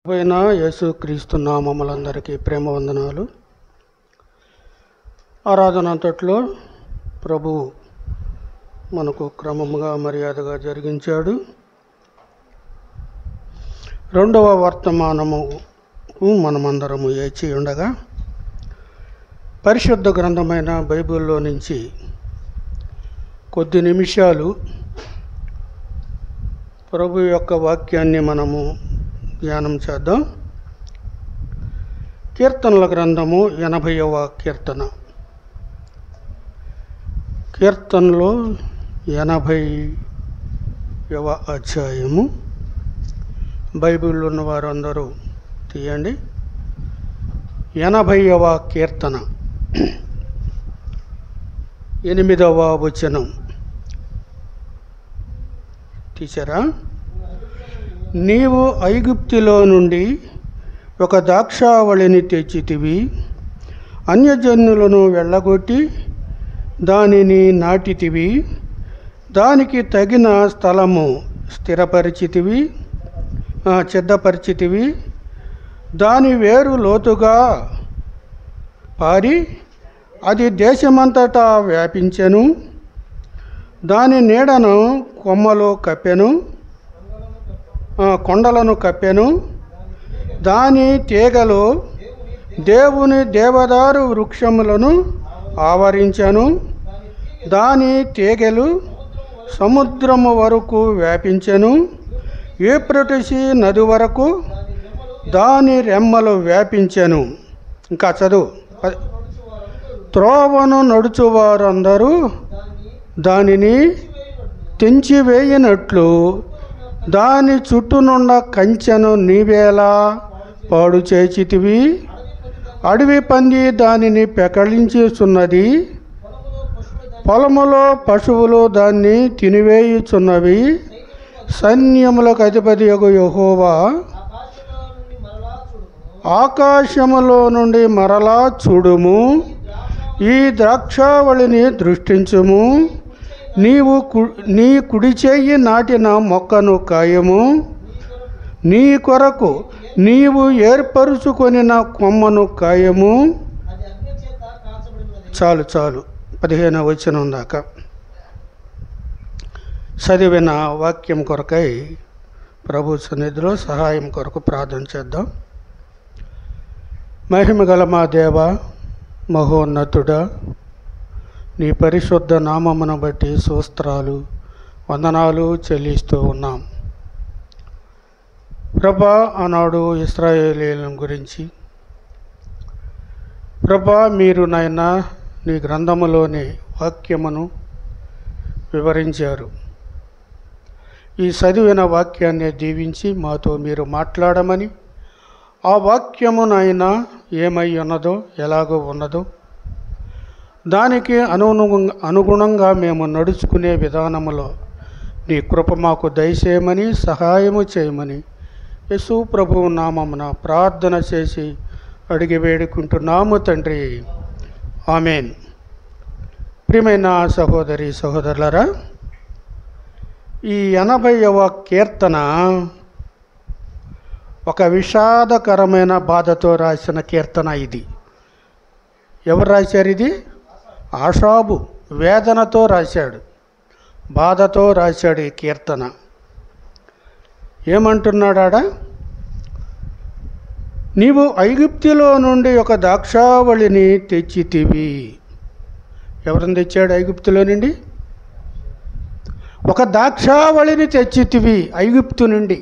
ప్రభువైన యేసుక్రీస్తు నామములందరికీ ప్రేమ వందనాలు. ఆరాధనంతట్లో ప్రభు మనకు క్రమముగా మర్యాదగా జరిగించాడు. రెండవ వర్తమానము మనమందరము ఏచి ఉండగా పరిశుద్ధ గ్రంథమైన బైబిల్లో నుంచి కొద్ది నిమిషాలు ప్రభు యొక్క వాక్యాన్ని మనము ధ్యానం చేద్దాం. కీర్తనల గ్రంథము 80వ కీర్తన. కీర్తనలో 80వ అధ్యాయము. బైబిల్లో ఉన్న వారు అందరూ తీయండి. 80వ కీర్తన 8వ వచనం తీశారా? నీవు ఐగుప్తులో నుండి ఒక ద్రాక్షావళిని తెచ్చితివి, అన్యజనులను వెళ్ళగొట్టి దానిని నాటితివి, దానికి తగిన స్థలము సిద్ధపరిచితివి, దాని వేరు లోతుగా పారి అది దేశమంతటా వ్యాపించెను, దాని నీడను కొండలను కప్పెను, దాని తీగలు దేవుని దేవదారు వృక్షములను ఆవరించెను, దాని తీగలు సముద్రము వరకు వ్యాపించెను, యూఫ్రటీసు నది వరకు దాని రెమ్మలు వ్యాపించెను. ఇంకా చదువు. త్రోవను నడుచువారందరూ దానిని తెంచివేయినట్లు దాని చుట్టూనున్న కంచెను నీవేలా పాడు చేచితివి. అడవి పంది దానిని పెకలించుచున్నది, పొలములో పశువులు దాన్ని తినివేయుచున్నవి. సైన్యములకు అధిపతియగు యెహోవా ఆకాశములో నుండి మరలా చూడుము, ఈ ద్రాక్షావళిని దృష్టించుము. నీ కుడి చెయ్యి నాటిన మొక్కను కాయము, నీ కొరకు నీవు ఏర్పరుచుకొనిన కొమ్మను కాయము. చాలు 15వ వచనం దాకా చదివిన వాక్యం కొరకై ప్రభు సన్నిధిలో సహాయం కొరకు ప్రార్థన చేద్దాం. మహిమగల మా దేవ, మహోన్నతుడా, నీ పరిశుద్ధ నామమును బట్టి స్తోత్రాలు వందనాలు చెల్లిస్తూ ఉన్నాం. ప్రభా, ఆనాడు ఇశ్రాయేలీయుల గురించి ప్రభా మీరు నాయన నీ గ్రంథములోని వాక్యమును వివరించారు. ఈ చదివిన వాక్యాన్ని దీవించి మాతో మీరు మాట్లాడమని, ఆ వాక్యము నాయన ఏమై ఉన్నదో ఎలాగో ఉన్నదో దానికి అనుగుణంగా మేము నడుచుకునే విధానములో నీ కృప మాకు దయచేయమని, సహాయము చేయమని యేసు ప్రభువు నామమున ప్రార్థన చేసి అడిగి వేడుకుంటున్నాము తండ్రి. ఆమేన్. ప్రియమైన సహోదరి సహోదరులారా, ఈ 80వ కీర్తన ఒక విషాదకరమైన బాధతో రాసిన కీర్తన. ఇది ఎవరు రాశారు? ఇది ఆషాబు వేదనతో రాశాడు, బాధతో రాశాడు ఈ కీర్తన. ఏమంటున్నాడా? నీవు ఐగుప్తులో నుండి ఒక ద్రాక్షావళిని తెచ్చితివి. ఎవరిని తెచ్చాడు ఐగుప్తులో నుండి? ఒక ద్రాక్షావళిని తెచ్చితివి ఐగుప్తు నుండి.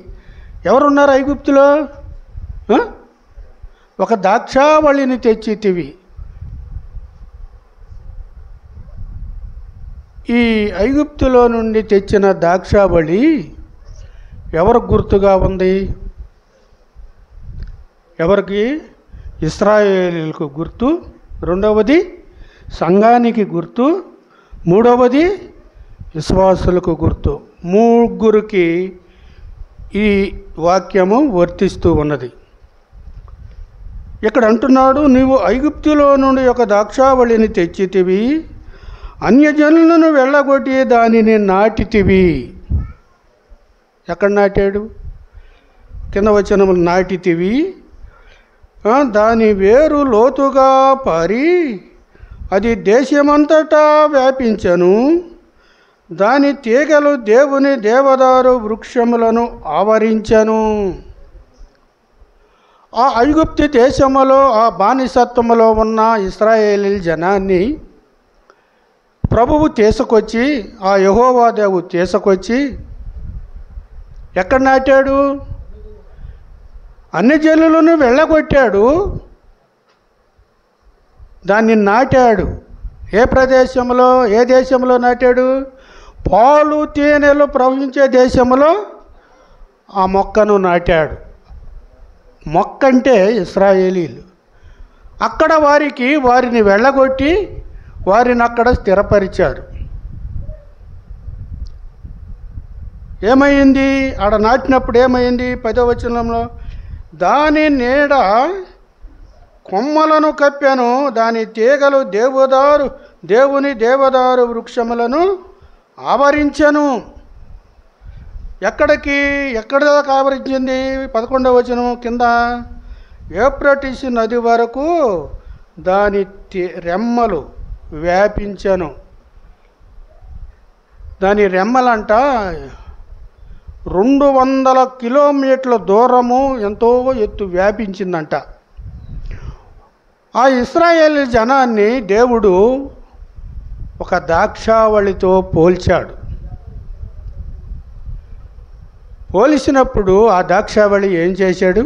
ఎవరున్నారు ఐగుప్తులో? ఒక ద్రాక్షావళిని తెచ్చితివి. ఈ ఐగుప్తులో నుండి తెచ్చిన ద్రాక్షావళి ఎవరికి గుర్తుగా ఉంది? ఎవరికి? ఇశ్రాయేలీయులకు గుర్తు, రెండవది సంఘానికి గుర్తు, మూడవది విశ్వాసులకు గుర్తు. ముగ్గురికి ఈ వాక్యము వర్తిస్తూ ఉన్నది. ఇక్కడ అంటున్నాడు, నీవు ఐగుప్తులో నుండి ఒక ద్రాక్షావళిని తెచ్చితివి, అన్యజనులను వెళ్ళగొట్టి దానిని నాటితివి. ఎక్కడ నాటాడు? కింద వచనములు నాటితివి, దాని వేరు లోతుగా పారి అది దేశమంతటా వ్యాపించెను. దాని తీగలు దేవుని దేవదారు వృక్షములను ఆవరించెను. ఆ ఐగుప్తు దేశములో, ఆ బానిసత్వములో ఉన్న ఇశ్రాయేలీ జనాన్ని ప్రభువు తీసుకొచ్చి, ఆ యెహోవా దేవుడు తీసుకొచ్చి ఎక్కడ నాటాడు? అన్ని జనులను వెళ్ళగొట్టాడు, దాన్ని నాటాడు. ఏ ప్రదేశంలో, ఏ దేశంలో నాటాడు? పాలు తేనెలు ప్రవహించే దేశంలో ఆ మొక్కను నాటాడు. మొక్క అంటే ఇశ్రాయేలీలు. అక్కడ వారిని వెళ్ళగొట్టి వారిని అక్కడ స్థిరపరిచాడు. ఏమైంది? ఆడ నాటినప్పుడు ఏమైంది? 10వ వచనంలో, దాని నీడ కొమ్మలను కప్పెను, దాని తీగలు దేవుని దేవదారు వృక్షములను ఆవరించెను. ఎక్కడ దాకా ఆవరించింది? 11వ వచనం కింద, యూఫ్రటీసు నది వరకు దాని రెమ్మలు వ్యాపించెను. దాని రెమ్మలంట 200 కిలోమీటర్ల దూరము ఎంతో ఎత్తు వ్యాపించిందంట. ఆ ఇశ్రాయేలు జనాన్ని దేవుడు ఒక ద్రాక్షావళితో పోల్చాడు. పోల్చినప్పుడు ఆ ద్రాక్షావళి ఏం చేశాడు?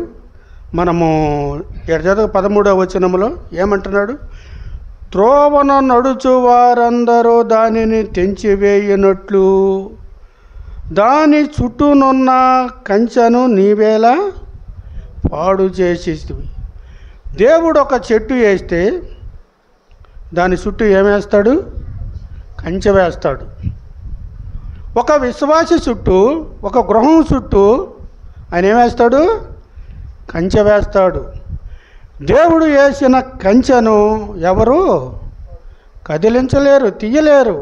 మనము 13వ వచనంలో ఏమంటున్నాడు? త్రోవన నడుచు వారందరూ దానిని తెంచివేయునట్లు దాని చుట్టూనున్న కంచెను నీవేలా పాడు చేసేవి. దేవుడు ఒక చెట్టు వేస్తే దాని చుట్టూ ఏమేస్తాడు? కంచె వేస్తాడు. ఒక విశ్వాసి చుట్టూ, ఒక గృహం చుట్టూ ఆయన ఏమేస్తాడు? కంచె వేస్తాడు. దేవుడు వేసిన కంచెను ఎవరు కదిలించలేరు, తీయలేరు.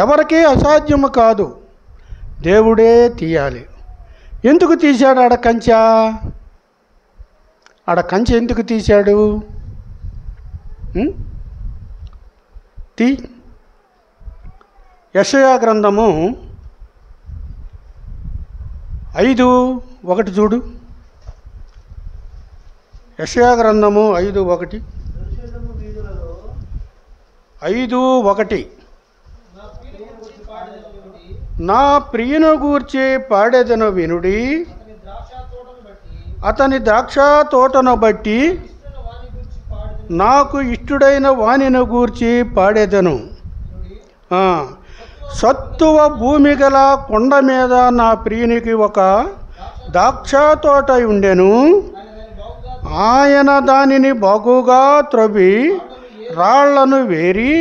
ఎవరికీ అసాధ్యము కాదు, దేవుడే తీయాలి. ఎందుకు తీశాడు ఆడ కంచె? ఆడ కంచె ఎందుకు తీశాడు? యెషయా గ్రంథము 5:1 చూడు. యెషయా గ్రంథము 5:1. నా ప్రియుని గూర్చి పాడేదను వినుడి, అతని ద్రాక్ష తోటను బట్టి నాకు ఇష్టుడైన వానిని గూర్చి పాడేదను. సత్తువ భూమి గల కొండ మీద నా ప్రియునికి ఒక ద్రాక్ష తోట ఉండెను. ఆయన దానిని బాగుగా త్రవ్వి రాళ్లను వేరి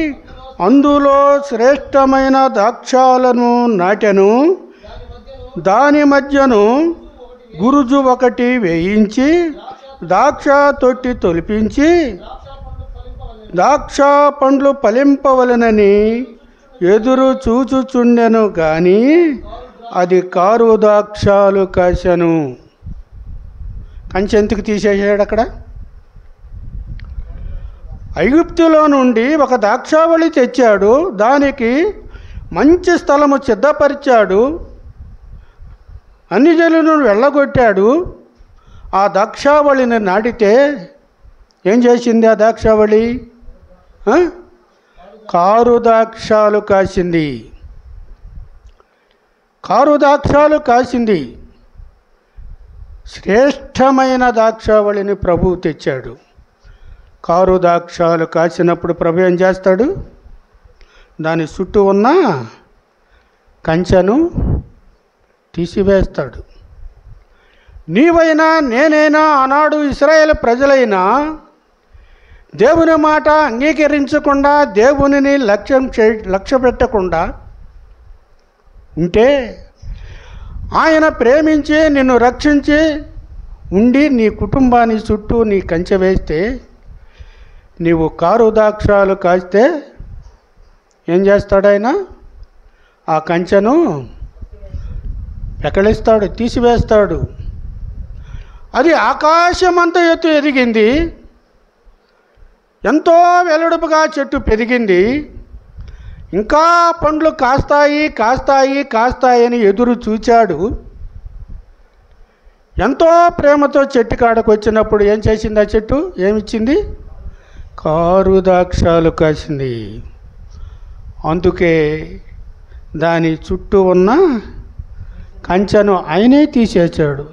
అందులో శ్రేష్టమైన ద్రాక్షలను నాటెను. దాని మధ్యను గురుజు ఒకటి వేయించి ద్రాక్ష తొట్టి తొలిపించి ద్రాక్ష పండ్లు ఫలింపవలెనని ఎదురు చూచుచుండెను గాని అది కారు ద్రాక్షలు కాసెను. కంచె ఎందుకు తీసేసాడు అక్కడ? ఐగుప్తులో నుండి ఒక ద్రాక్షావళి తెచ్చాడు, దానికి మంచి స్థలము సిద్ధపరిచాడు, అన్ని జనులను వెళ్ళగొట్టాడు. ఆ ద్రాక్షావళిని నాటితే ఏం చేసింది? ఆ ద్రాక్షావళి కారు ద్రాక్షాలు కాసింది. కారు ద్రాక్షాలు కాసింది. శ్రేష్టమైన ద్రాక్షావళిని ప్రభువు తెచ్చాడు. కారు ద్రాక్షాలు కాసినప్పుడు ప్రభు ఏం చేస్తాడు? దాని చుట్టూ ఉన్న కంచెను తీసివేస్తాడు. నీవైనా నేనైనా ఆనాడు ఇశ్రాయేలు ప్రజలైనా దేవుని మాట అంగీకరించకుండా, దేవునిని లక్ష్య పెట్టకుండా ఉంటే, ఆయన ప్రేమించి నిన్ను రక్షించి ఉండి నీ కుటుంబాన్ని చుట్టూ నీ కంచె వేస్తే, నీవు కారు ద్రాక్షాలు కాస్తే ఏం చేస్తాడు ఆయన? ఆ కంచెను పెకలిస్తాడు, తీసివేస్తాడు. అది ఆకాశమంత ఎత్తు ఎదిగింది, ఎంతో వెలుడుపుగా చెట్టు పెరిగింది. ఇంకా పండ్లు కాస్తాయి కాస్తాయి కాస్తాయి అని ఎదురు చూచాడు. ఎంతో ప్రేమతో చెట్టు కాడకు వచ్చినప్పుడు ఏం చేసింది? ఆ చెట్టు ఏమిచ్చింది? కారు ద్రాక్షాలు కాసింది. అందుకే దాని చుట్టూ ఉన్న కంచెను ఆయనే తీసేసాడు.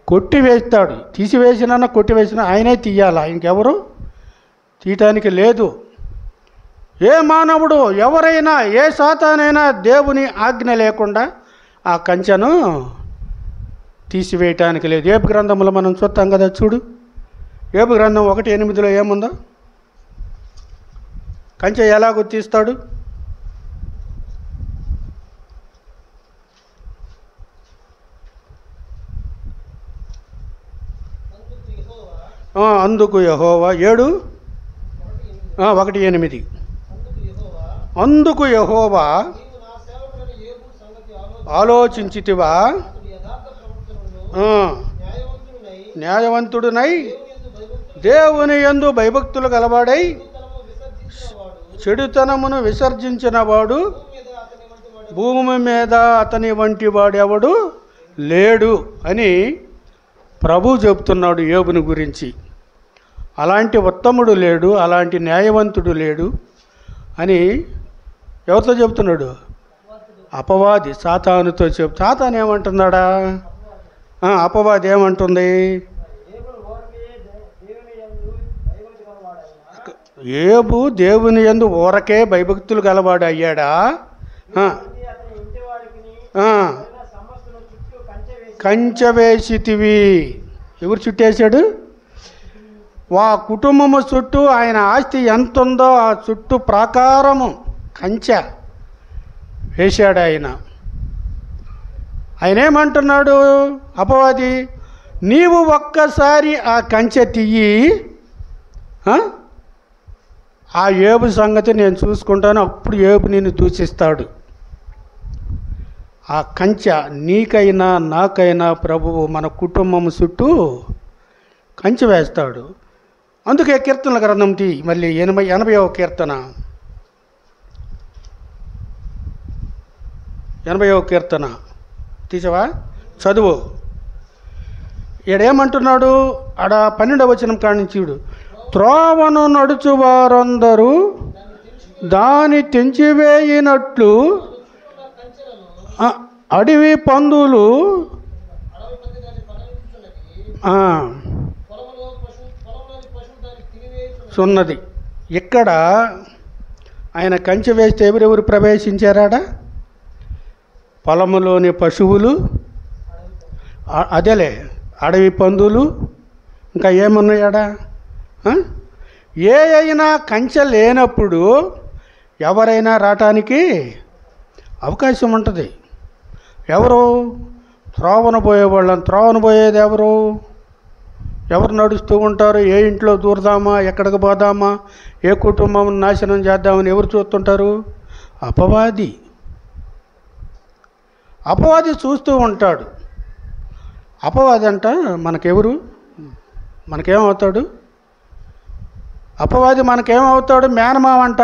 కొట్టివేస్తాడు. తీసివేసినా కొట్టివేసినా ఆయనే తీయాలా, ఇంకెవరు తీయటానికి లేదు. ఏ మానవుడు ఎవరైనా, ఏ సాతానైనా దేవుని ఆజ్ఞ లేకుండా ఆ కంచెను తీసివేయటానికి లేదు. యోబు గ్రంథంలో మనం చూస్తాం కదా, చూడు. యోబు గ్రంథం 1:8 ఏముందో? కంచె ఎలాగో తీస్తాడు? అందుకు యెహోవా 1:8 అందుకు యెహోవా ఆలోచించితివా, న్యాయవంతుడునై దేవుని యందు భయభక్తులు గలవాడై చెడుతనమును విసర్జించిన వాడు భూమి మీద అతని వంటి వాడెవడు లేడు అని ప్రభు చెప్తున్నాడు యోబుని గురించి. అలాంటి ఉత్తముడు లేడు, అలాంటి న్యాయవంతుడు లేడు అని ఎవరితో చెప్తున్నాడు? అపవాది, సాతానుతో సాతాను ఏమంటున్నాడా? అపవాది ఏమంటుంది? యోబు దేవుని యందు ఊరకే భయభక్తులు గలవాడు అయ్యాడా? కంచె వేసితివి. ఎవరు చుట్టేశాడు? వా కుటుంబము చుట్టూ ఆయన ఆస్తి ఎంత ఉందో ఆ చుట్టూ ప్రాకారము కంచె వేశాడు ఆయన. ఆయన ఏమంటున్నాడు అపవాది? నీవు ఒక్కసారి ఆ కంచె తీయి, ఆ యోబు సంగతి నేను చూసుకుంటాను, అప్పుడు యోబు నిన్ను దూషిస్తాడు. ఆ కంచె నీకైనా నాకైనా ప్రభువు మన కుటుంబం చుట్టూ కంచె వేస్తాడు. అందుకే కీర్తనల గ్రంథం మళ్ళీ 80వ కీర్తన 80వ కీర్తన తీసావా? చదువు. ఈడేమంటున్నాడు? ఆడ 12వ వచనం కానించుడు. త్రోవను నడుచు వారందరూ దాని తెంచివేయినట్లు అడవి పందులు సున్నది. ఇక్కడ ఆయన కంచె వేస్తే ఎవరెవరు ప్రవేశించారాడా? పొలములోని పశువులు, అదేలే అడవి పందులు, ఇంకా ఏమున్నాయాడా? ఏ అయినా కంచె లేనప్పుడు ఎవరైనా రావటానికి అవకాశం ఉంటుంది. ఎవరు? త్రోవన పోయేవాళ్ళని. త్రోవన పోయేది ఎవరు? ఎవరు నడుస్తూ ఉంటారు? ఏ ఇంట్లో దూరదామా, ఎక్కడికి పోదామా, ఏ కుటుంబం నాశనం చేద్దామని ఎవరు చూస్తుంటారు? అపవాది. అపవాది చూస్తూ ఉంటాడు. అపవాది అంట మనకెవరు? మనకేమవుతాడు? అపవాది మనకేమవుతాడు? మేనమామ అంట.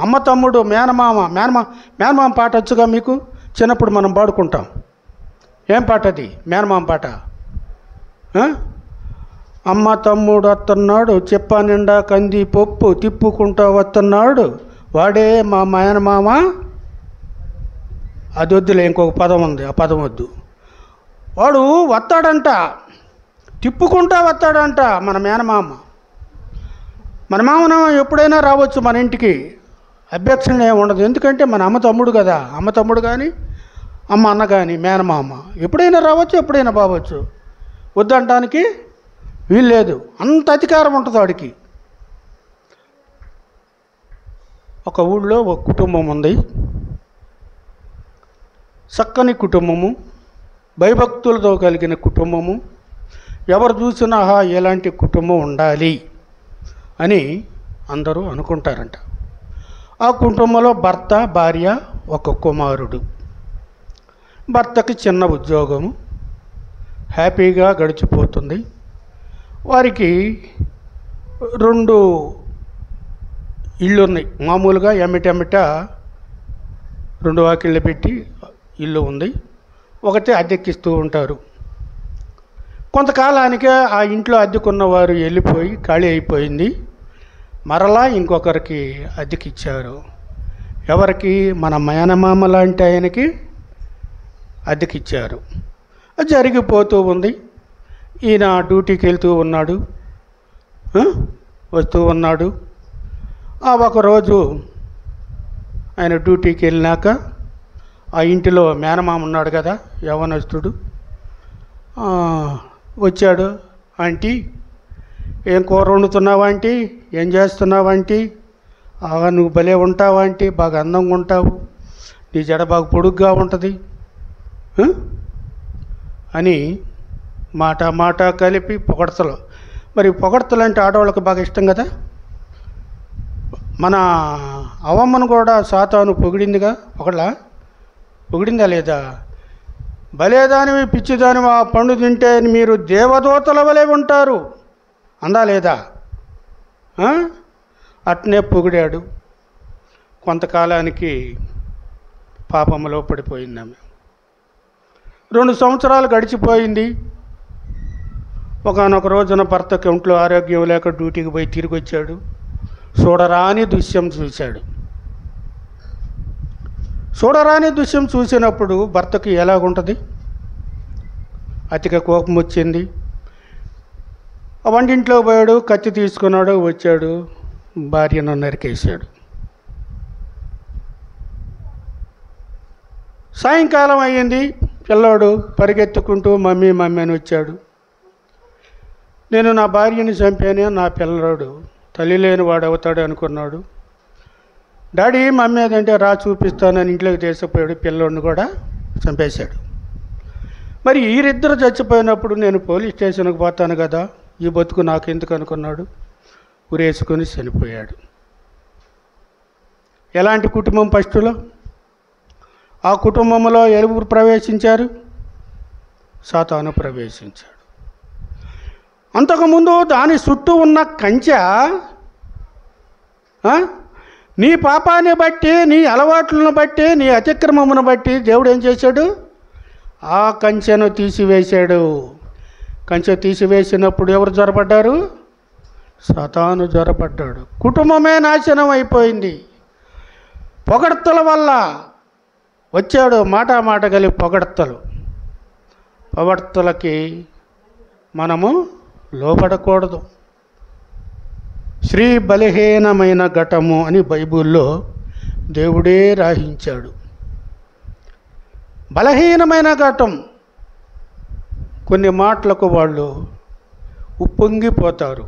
అమ్మ తమ్ముడు, మేనమామ పాట వచ్చుగా మీకు? చిన్నప్పుడు మనం పాడుకుంటాం. ఏం పాట అది? మేనమామ పాట. అమ్మ తమ్ముడు వస్తున్నాడు, చెప్ప నిండా కంది పప్పు తిప్పుకుంటూ వస్తున్నాడు, వాడే మా మేనమామ. అది వద్దులే, ఇంకొక పదం ఉంది, ఆ పదం వద్దు. వాడు వస్తాడంట, తిప్పుకుంటా వస్తాడంట మన మేనమామ. మన మామన ఎప్పుడైనా రావచ్చు మన ఇంటికి, అభ్యక్షణ ఏమి ఉండదు. ఎందుకంటే మన అమ్మ తమ్ముడు కదా. అమ్మ తమ్ముడు కానీ అమ్మ అన్న కానీ మేనమామ ఎప్పుడైనా రావచ్చు, ఎప్పుడైనా బావచ్చు. వద్దంటానికి వీల్లేదు. అంత అధికారం ఉంటుంది వాడికి. ఒక ఊళ్ళో ఒక కుటుంబం ఉంది, చక్కని కుటుంబము, భయభక్తులతో కలిగిన కుటుంబము. ఎవరు చూసినా ఎలాంటి కుటుంబం ఉండాలి అని అందరూ అనుకుంటారంట. ఆ కుటుంబంలో భర్త, భార్య, ఒక కుమారుడు. భర్తకి చిన్న ఉద్యోగము, హ్యాపీగా గడిచిపోతుంది. వారికి 2 ఇళ్ళు ఉన్నాయి. మామూలుగా ఎమ్మిటెమ్మిట 2 వాకిళ్ళు పెట్టి ఇల్లు ఉంది. ఒకటి అద్దెకిస్తూ ఉంటారు. కొంతకాలానికి ఆ ఇంట్లో అద్దెకున్న వారు వెళ్ళిపోయి ఖాళీ అయిపోయింది. మరలా ఇంకొకరికి అద్దెకిచ్చారు. ఎవరికి? మన మేనమామ లాంటి ఆయనకి అద్దెకిచ్చారు. అది జరిగిపోతూ ఉంది. ఈయన డ్యూటీకి వెళ్తూ ఉన్నాడు, వస్తూ ఉన్నాడు. ఒకరోజు ఆయన డ్యూటీకి వెళ్ళినాక ఆ ఇంటిలో మేనమామ ఉన్నాడు కదా, యవ్వనస్తుడు, వచ్చాడు. ఆంటీ, ఏం కూర వండుతున్నావా ఆంటీ, ఏం చేస్తున్నావా ఆంటీ, నువ్వు భలే ఉంటావా ఆంటీ, బాగా అందంగా ఉంటావు, నీ జడ బాగా పొడుగ్గా ఉంటుంది అని మాట కలిపి పొగడతలు. మరి పొగడతలు అంటే ఆడవాళ్ళకి బాగా ఇష్టం కదా. మన అవమ్మను కూడా సాతాను పొగిడిందిగా, పొగిడిందా లేదా? భలేదానివి, పిచ్చిదానివి, ఆ పండు తింటే మీరు దేవదూతల వలె ఉంటారు అందా లేదా? అట్నే పొగిడాడు. కొంతకాలానికి పాపములో పడిపోయింది ఆమె. 2 సంవత్సరాలు గడిచిపోయింది. ఒకానొక రోజున భర్తకి ఒంట్లో ఆరోగ్యం లేక డ్యూటీకి పోయి తిరిగి వచ్చాడు. చూడరాని దృశ్యం చూశాడు. చూడరాని దృశ్యం చూసినప్పుడు భర్తకి ఎలాగుంటుంది? అతిగా కోపం వచ్చింది. ఆ వంటింట్లో పోయాడు, కత్తి తీసుకున్నాడు, వచ్చాడు, భార్యను నరికేశాడు. సాయంకాలం అయ్యింది. పిల్లాడు పరిగెత్తుకుంటూ మమ్మీ అని వచ్చాడు. నేను నా భార్యని చంపానే, నా పిల్లవాడు తల్లి లేని వాడు అవుతాడు అనుకున్నాడు. డాడీ మమ్మీ అదంటే రా చూపిస్తానని ఇంట్లోకి తీసుకుపోయాడు. పిల్లోడిని కూడా చంపేశాడు. మరి వీరిద్దరు చచ్చిపోయినప్పుడు నేను పోలీస్ స్టేషన్కి పోతాను కదా, ఈ బతుకు నాకు ఎందుకు అనుకున్నాడు. ఉరేసుకొని చనిపోయాడు. ఎలాంటి కుటుంబం ఫస్టులో? ఆ కుటుంబంలో ఎవరు ప్రవేశించారు? సాతాను ప్రవేశించాడు. అంతకుముందు దాని చుట్టూ ఉన్న కంచె నీ పాపాన్ని బట్టి, నీ అలవాట్లను బట్టి, నీ అతిక్రమమును బట్టి దేవుడు ఏం చేశాడు? ఆ కంచెను తీసివేశాడు. కంచె తీసివేసినప్పుడు ఎవరు జ్వరపడ్డారు? సాతాను జ్వరపడ్డాడు. కుటుంబమే నాశనం అయిపోయింది. పొగడ్తల వల్ల వచ్చాడు. మాట కలిపి పొగడ్తలకి మనము లోబడకూడదు. స్త్రీ బలహీనమైన ఘటము అని బైబిల్లో దేవుడే రాయించాడు. బలహీనమైన ఘటం. కొన్ని మాటలకు వాళ్ళు ఉప్పొంగిపోతారు.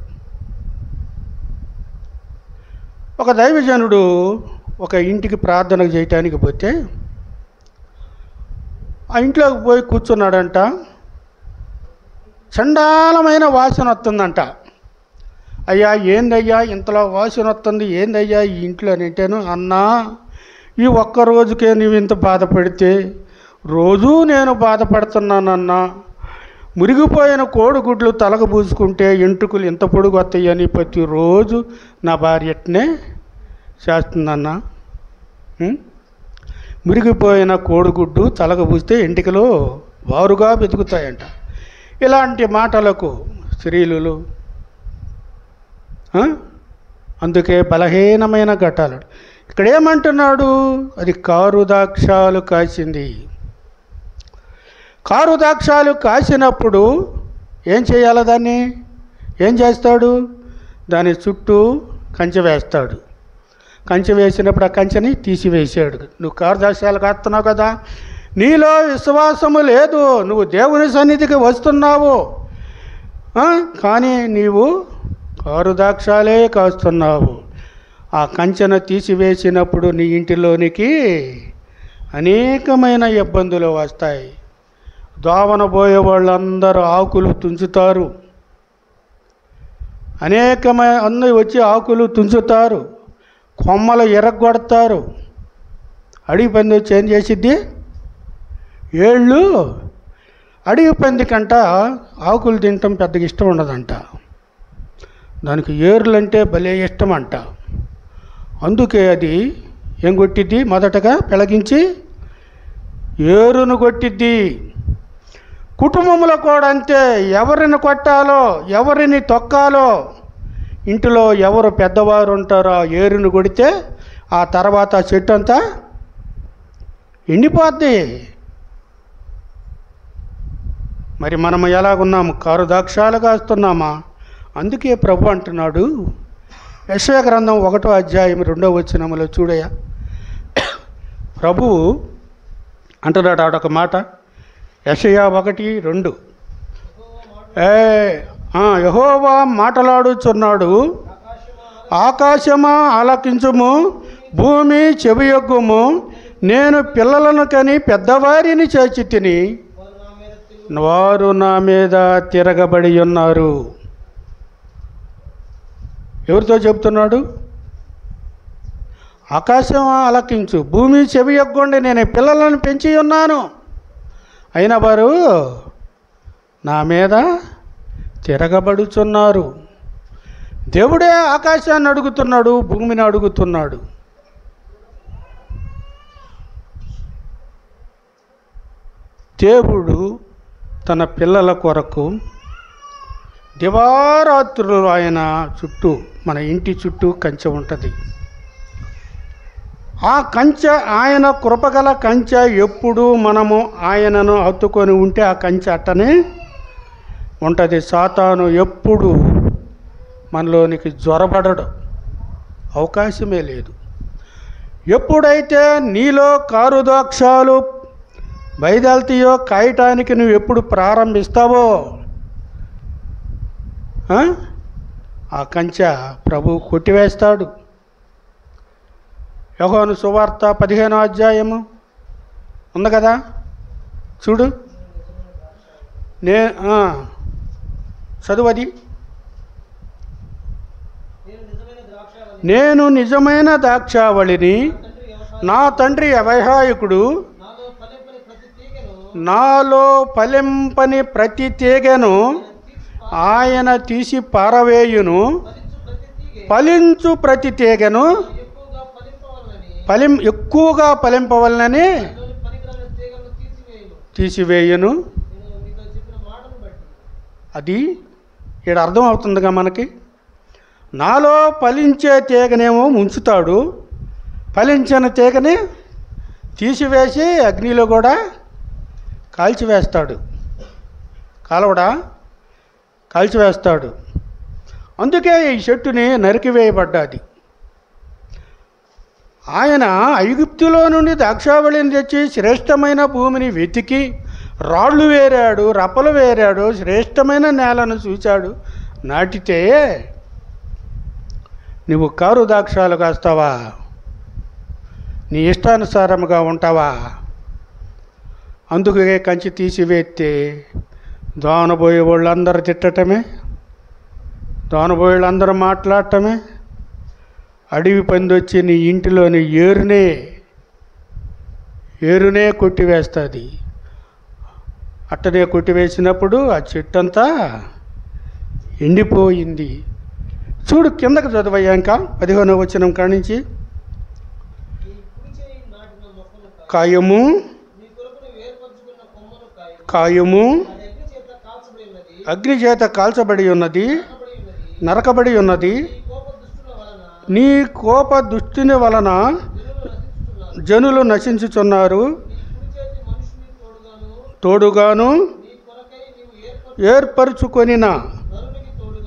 ఒక దైవజనుడు ఒక ఇంటికి ప్రార్థన చేయటానికి పోతే ఆ ఇంట్లోకి పోయి కూర్చున్నాడంట. చండాలమైన వాసన వస్తుందంట. అయ్యా ఏందయ్యా ఇంతలో వాసన వస్తుంది, ఏందయ్యా ఈ ఇంట్లో అంటేను, అన్నా ఈ ఒక్క రోజుకే నువ్వు ఇంత బాధపడితే రోజూ నేను బాధపడుతున్నానన్నా. మురిగిపోయిన కోడిగుడ్లు తలకు పూసుకుంటే ఎంట్రుకలు ఇంత పొడుగు వస్తాయని ప్రతిరోజు నా భార్య అట్నే చేస్తుందన్నా. మురిగిపోయిన కోడిగుడ్డు తలకు పూస్తే ఎంటికలు వారుగా వెతుకుతాయంట. ఇలాంటి మాటలకు స్త్రీలు అందుకే బలహీనమైన ఘటాలు. ఇక్కడ ఏమంటున్నాడు? అది కారు ద్రాక్షాలు కాసింది. కారు ద్రాక్షాలు కాసినప్పుడు ఏం చేయాలి? దాన్ని ఏం చేస్తాడు? దాని చుట్టూ కంచె వేస్తాడు. కంచె వేసినప్పుడు ఆ కంచెని తీసివేసాడు. నువ్వు కారు ద్రాక్షాలు కాస్తున్నావు కదా, నీలో విశ్వాసము లేదు, నువ్వు దేవుని సన్నిధికి వస్తున్నావు, కానీ నీవు కారు ద్రాక్షాలే కాస్తున్నావు. ఆ కంచెను తీసివేసినప్పుడు నీ ఇంటిలోనికి అనేకమైన ఇబ్బందులు వస్తాయి. దోవన పోయే వాళ్ళందరూ ఆకులు తుంచుతారు. అనేకమైన అందరూ వచ్చి ఆకులు తుంచుతారు, కొమ్మలు ఎరగొడతారు. అడిగి పంది వచ్చి ఏం చేసిద్ది? ఏళ్ళు అడవి పందికంట ఆకులు తినటం పెద్దగా ఇష్టం ఉండదంట, దానికి ఏర్లంటే భలే ఇష్టం అంట. అందుకే అది ఏం కొట్టిద్ది, మొదటగా పెళగించి ఏరును కొట్టిద్ది. కుటుంబంలో కూడా అంతే, ఎవరిని కొట్టాలో ఎవరిని తొక్కాలో, ఇంటిలో ఎవరు పెద్దవారు ఉంటారో ఆ ఏరును కొడితే ఆ తర్వాత చెట్టు అంతా ఎండిపోద్ది. మరి మనం ఎలాగున్నాము? కారు దాక్షాలు కాస్తున్నామా? అందుకే ప్రభు అంటున్నాడు, యెషయా గ్రంథం 1వ అధ్యాయం 2వ వచనములో చూడయ్యా, ప్రభువు అంటున్నాడు ఆడొక మాట, యెషయా 1:2, యెహోవా మాటలాడుచున్నాడు, ఆకాశమా ఆలకించుము, భూమి చెవియొగ్గుము, నేను పిల్లలను కని పెద్దవారిని చేర్చి తిని వారు నా మీద తిరగబడి ఉన్నారు. ఎవరితో చెబుతున్నాడు? ఆకాశం ఆలకించు, భూమి చెవియొగ్గండి, నేను పిల్లలను పెంచి ఉన్నాను, అయినా వారు నా మీద తిరగబడుచున్నారు. దేవుడే ఆకాశాన్ని అడుగుతున్నాడు, భూమిని అడుగుతున్నాడు. దేవుడు తన పిల్లల కొరకు దివారాత్రులు ఆయన చుట్టూ, మన ఇంటి చుట్టూ కంచె ఉంటుంది. ఆ కంచె, ఆయన కృపగల కంచె, ఎప్పుడు మనము ఆయనను హత్తుకొని ఉంటే ఆ కంచె అట్టనే ఉంటుంది. సాతాను ఎప్పుడు మనలోనికి జ్వరపడడు, అవకాశమే లేదు. ఎప్పుడైతే నీలో కారుదాక్షాలు బయదెల్తాయో కాయటానికి నువ్వు ఎప్పుడు ప్రారంభిస్తావో ఆ కంచె ప్రభు కొట్టివేస్తాడు. యోహాను సువార్త 15వ అధ్యాయము ఉంది కదా, చూడు, చదువది. నేను నిజమైన ద్రాక్షావళిని, నా తండ్రి వ్యవసాయకుడు, నాలో ఫలింపని ప్రతి తీగెను ఆయన తీసి పారవేయును, ఫలించు ప్రతి తీగెను ఎక్కువగా ఫలింపవలనని తీసివేయును. అది ఇక్కడ అర్థం అవుతుందిగా మనకి. నాలో ఫలించే తీగనేమో ఉంచుతాడు, ఫలించిన తీగని తీసివేసి అగ్నిలో కూడా కాల్చివేస్తాడు. కాలవడా కాల్చివేస్తాడు. అందుకే ఈ చెట్టుని నరికివేయబడ్డాది. ఆయన ఐగుప్తులో నుండి ద్రాక్షావళిని తెచ్చి శ్రేష్టమైన భూమిని వెతికి రాళ్ళు వేరాడు, రప్పలు వేరాడు, శ్రేష్టమైన నేలను చూచాడు. నాటితే నువ్వు కారు ద్రాక్షాలు కాస్తావా? నీ ఇష్టానుసారముగా ఉంటావా? అందుకే కంచి తీసివేస్తే దోనబోయే వాళ్ళందరూ తిట్టటమే, దోనబోయే వాళ్ళందరూ మాట్లాడటమే, అడవి పంది వచ్చి నీ ఇంటిలోని ఏరునే కొట్టివేస్తుంది. అట్టనే కొట్టివేసినప్పుడు ఆ చెట్టు అంతా ఎండిపోయింది. చూడు, కిందకు చదువయ్యాక 15వ వచనం కానించి, కాయము అగ్ని చేత కాల్చబడి ఉన్నది, నరకబడి ఉన్నది. నీ కోప దృష్టిని వలన జనులు నశించుచున్నారు. తోడుగాను ఏర్పరచుకొనిన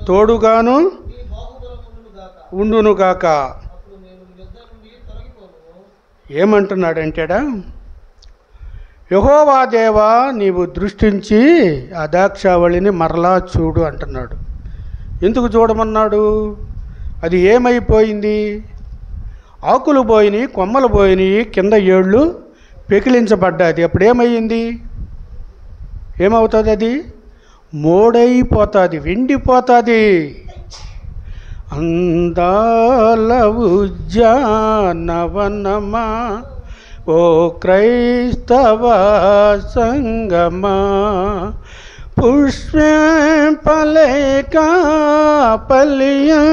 తోడుగాను ఉండునుగాక. ఏమంటున్నాడంటేడా, యెహోవా దేవా, నీవు దృష్టించి ఆ ద్రాక్షావళిని మరలా చూడు అంటున్నాడు. ఎందుకు చూడమన్నాడు? అది ఏమైపోయింది? ఆకులు పోయినాయి, కొమ్మలు పోయినాయి, కింద ఏళ్ళు పెకిలించబడ్డాది. అప్పుడు ఏమయ్యింది? ఏమవుతుంది? అది మోడైపోతుంది, వెండిపోతుంది. అందాల ఉద్యానవనమా ఓ క్రైస్తవ సంగమా, పుష్పింపలేక ఫలించలేక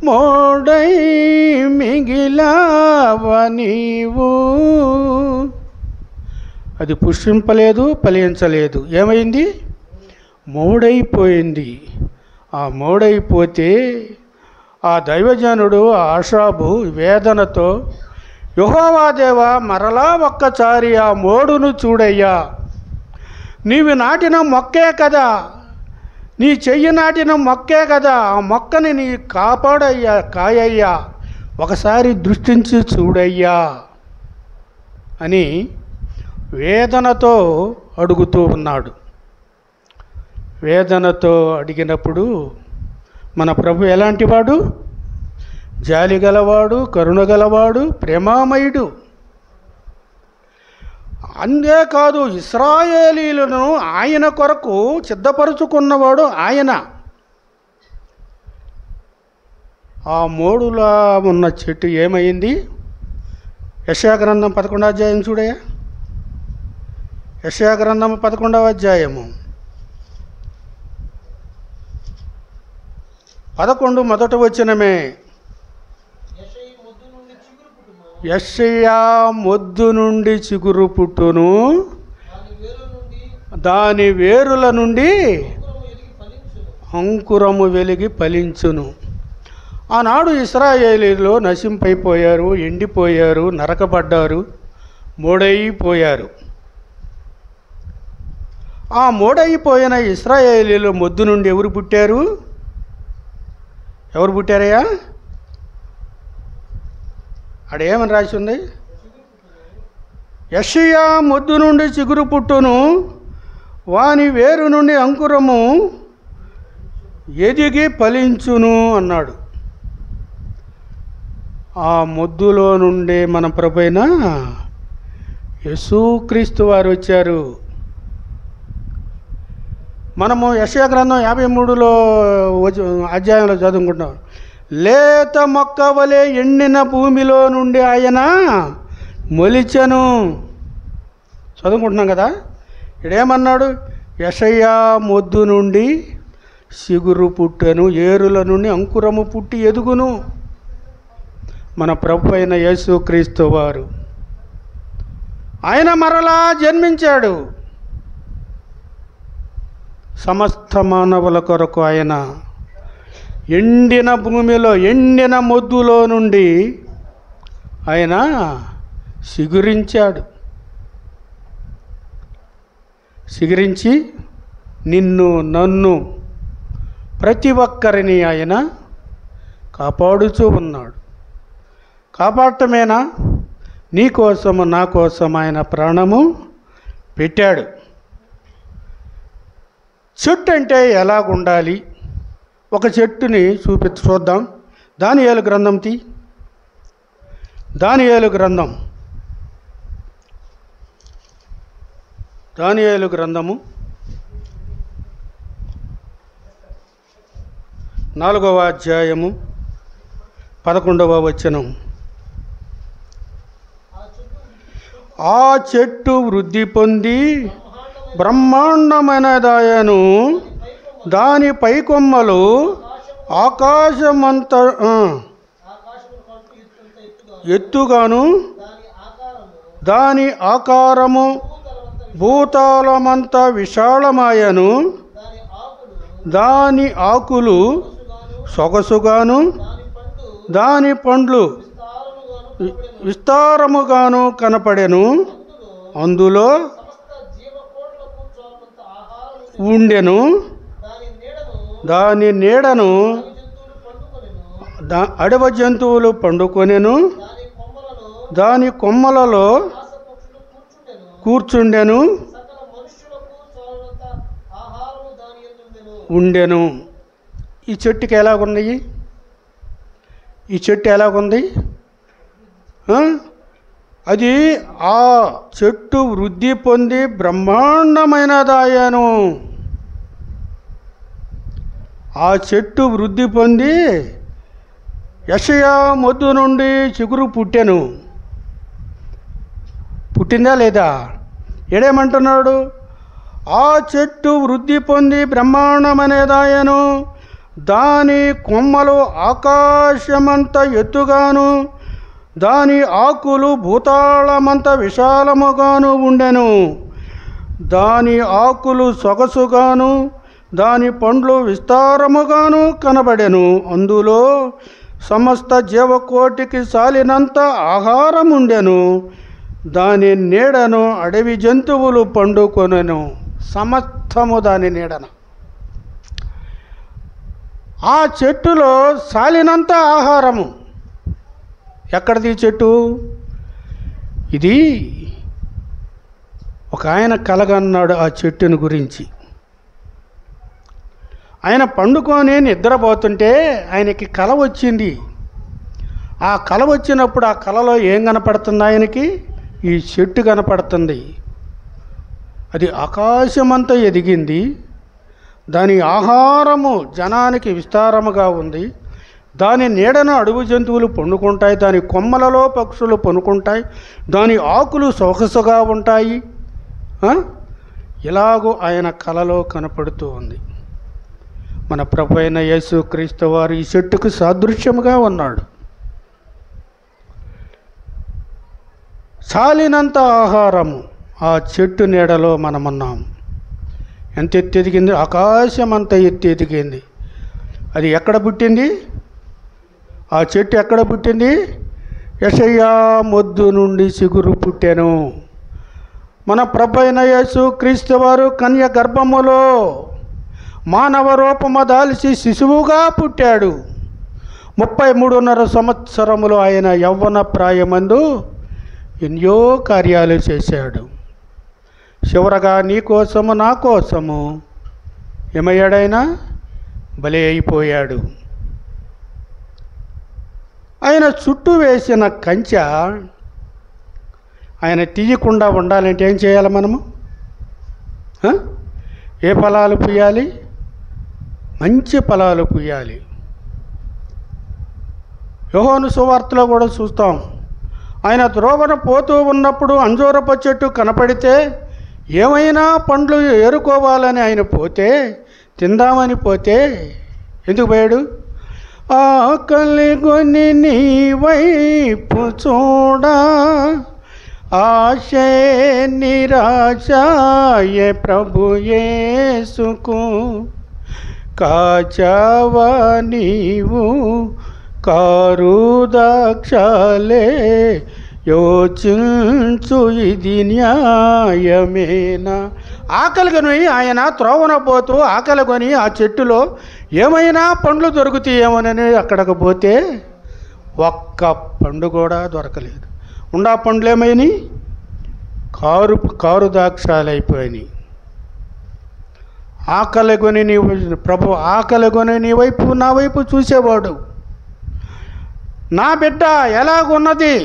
మోడై మిగిలావ నీవు. అది పుష్పింపలేదు, ఫలించలేదు. ఏమైంది? మోడైపోయింది. ఆ మోడైపోతే ఆ దైవజనుడు ఆషాబు వేదనతో, యెహోవా దేవా, మరలా ఒక్కసారి ఆ మోడును చూడయ్యా. నీవు నాటిన మొక్కే కదా, నీ చెయ్యి నాటిన మొక్కే కదా, ఆ మొక్కని నీ కాపాడయ్యా, కాయయ్యా, ఒకసారి దృష్టించి చూడయ్యా అని వేదనతో అడుగుతూ ఉన్నాడు. వేదనతో అడిగినప్పుడు మన ప్రభు ఎలాంటివాడు? జాలి గలవాడు, కరుణ గలవాడు, ప్రేమామయుడు. అంతేకాదు, ఇశ్రాయేలీయులను ఆయన కొరకు సిద్ధపరుచుకున్నవాడు ఆయన. ఆ మోడులా ఉన్న చెట్టు ఏమైంది? యెషయా గ్రంథం 11వ అధ్యాయం చూడయ్యా. యెషయా గ్రంథం 11వ అధ్యాయము 11 మొదటి వచనమే. యెషయా మొద్దు నుండి చిగురు పుట్టును, దాని వేరుల నుండి అంకురము వెలిగి ఫలించును. ఆనాడు ఇశ్రాయేలీయులు నశింపైపోయారు, ఎండిపోయారు, నరకబడ్డారు, మోడైపోయారు. ఆ మోడైపోయిన ఇశ్రాయేలీయులు మొద్దు నుండి ఎవరు పుట్టారు? ఎవరు పుట్టారయ్యా? అడేమని రాసి ఉంది? యెషయా మొద్దు నుండి చిగురు పుట్టును, వాని వేరు నుండి అంకురము ఎదిగి ఫలించును అన్నాడు. ఆ మొద్దులో నుండి మన ప్రభువైన యేసుక్రీస్తు వారు వచ్చారు. మనము యెషయా గ్రంథం 53వ అధ్యాయంలో చదువుకుంటాం. లేత మొక్క వలె ఎండిన భూమిలో నుండి ఆయన మొలిచెను. చదువుకుంటున్నాం కదా. ఇడేమన్నాడు? యెషయా మొద్దు నుండి చిగురు పుట్టెను, ఏరుల నుండి అంకురము పుట్టి ఎదుగును. మన ప్రభు అయిన యేసుక్రీస్తు వారు ఆయన మరలా జన్మించాడు. సమస్త మానవుల కొరకు ఆయన ఎండిన భూమిలో, ఎండిన మొద్దులో నుండి ఆయన చిగురించాడు. చిగురించి నిన్ను, నన్ను, ప్రతి ఒక్కరిని ఆయన కాపాడుతూ ఉన్నాడు. కాపాడటమేనా? నీ కోసము, నా కోసం ఆయన ప్రాణము పెట్టాడు. చెట్టు అంటే ఎలాగుండాలి? ఒక చెట్టుని చూద్దాం. దానియేలు గ్రంథం దానియేలు గ్రంథం 4వ అధ్యాయము 11వ వచనం. ఆ చెట్టు వృద్ధి పొంది బ్రహ్మాండమైనదాయను, దాని పై కొమ్మలు ఆకాశమంత ఎత్తుగాను, దాని ఆకారము భూతాళమంత విశాలమాయను, దాని ఆకులు సొగసుగాను, దాని పండ్లు విస్తారముగాను కనపడెను. అందులో ఉండెను, దాని నీడను అడవి జంతువులు పండుకొనెను, దాని కొమ్మలలో కూర్చుండెను, ఉండెను. ఈ చెట్టుకి ఎలాగున్నాయి? ఈ చెట్టు ఎలాగుంది? అది ఆ చెట్టు వృద్ధి పొంది బ్రహ్మాండమైనదాయను. ఆ చెట్టు వృద్ధి పొంది యెషయా మొద్దు నుండి చిగురు పుట్టెను. పుట్టిందా లేదా? ఏడేమంటున్నాడు? ఆ చెట్టు వృద్ధి పొంది బ్రహ్మాండమనేదాయను, దాని కొమ్మలు ఆకాశమంత ఎత్తుగాను, దాని ఆకులు భూతాళమంత విశాలముగాను ఉండెను. దాని ఆకులు సొగసుగాను, దాని పండ్లు విస్తారముగాను కనబడెను. అందులో సమస్త జీవకోటికి సాలినంత ఆహారం ఉండెను. దాని నీడను అడవి జంతువులు పండుకొనెను. సమస్తము దాని నీడన. ఆ చెట్టులో సాలినంత ఆహారము. ఎక్కడిది చెట్టు? ఇది ఒక ఆయన కలగన్నాడు ఆ చెట్టుని గురించి. ఆయన పండుకొని నిద్రపోతుంటే ఆయనకి కల వచ్చింది. ఆ కల వచ్చినప్పుడు ఆ కలలో ఏం కనపడుతుంది ఆయనకి? ఈ చెట్టు కనపడుతుంది. అది ఆకాశమంతా ఎదిగింది. దాని ఆహారము జనానికి విస్తారముగా ఉంది. దాని నీడను అడవి జంతువులు పండుకుంటాయి. దాని కొమ్మలలో పక్షులు పనుకుంటాయి. దాని ఆకులు సొగసుగా ఉంటాయి. ఇలాగూ ఆయన కలలో కనపడుతూ ఉంది. మన ప్రభు అయిన యేసుక్రీస్తు వారు ఈ చెట్టుకు సాదృశ్యముగా ఉన్నాడు. చాలినంత ఆహారము ఆ చెట్టు నీడలో మనమున్నాము. ఎంత ఎత్తు ఎదిగింది? ఆకాశం అంత ఎత్తు ఎదిగింది. అది ఎక్కడ పుట్టింది? ఆ చెట్టు ఎక్కడ పుట్టింది? యెషయా మొద్దు నుండి చిగురు పుట్టెను. మన ప్రభు అయిన యేసుక్రీస్తు వారు కన్య గర్భములో మానవ రూపము దాల్చి శిశువుగా పుట్టాడు. 33.5 సంవత్సరములు ఆయన యవ్వన ప్రాయమందు ఎన్నో కార్యాలు చేశాడు. చివరగా నీ కోసము నా కోసము ఏమయ్యాడైనా? బలి అయిపోయాడు. ఆయన చుట్టూ వేసిన కంచె ఆయన తీయకుండా ఉండాలంటే ఏం చేయాలి మనము? ఏ ఫలాలు పూయాలి? మంచి ఫలాలు పూయాలి. యోహాను సువార్తలో కూడా చూస్తాం. ఆయన త్రోవన పోతూ ఉన్నప్పుడు అంజూరపు చెట్టు కనపడితే ఏమైనా పండ్లు ఏరుకోవాలని ఆయన పోతే, తిందామని పోతే ఎందుకు పోయాడు? ఆకలి కొని నీ వైపు చూడా, ఆశే నిరాశయే ప్రభు యేసుకు, కాచావా నీవు కారు దాక్షలే, యోచించు ఇది న్యాయమేనా? ఆకలి కొని ఆయన త్రోవన పోతూ ఆకలి కొని ఆ చెట్టులో ఏమైనా పండ్లు దొరుకుతాయేమోనని అక్కడికి పోతే ఒక్క పండు కూడా దొరకలేదు. ఉండా పండ్లు ఏమైనాయి? కారు దాక్షాలు అయిపోయినాయి. ఆకలి కొని నీవు ప్రభు ఆకలి కొని నీ వైపు నా వైపు చూసేవాడు. నా బిడ్డ ఎలాగున్నది?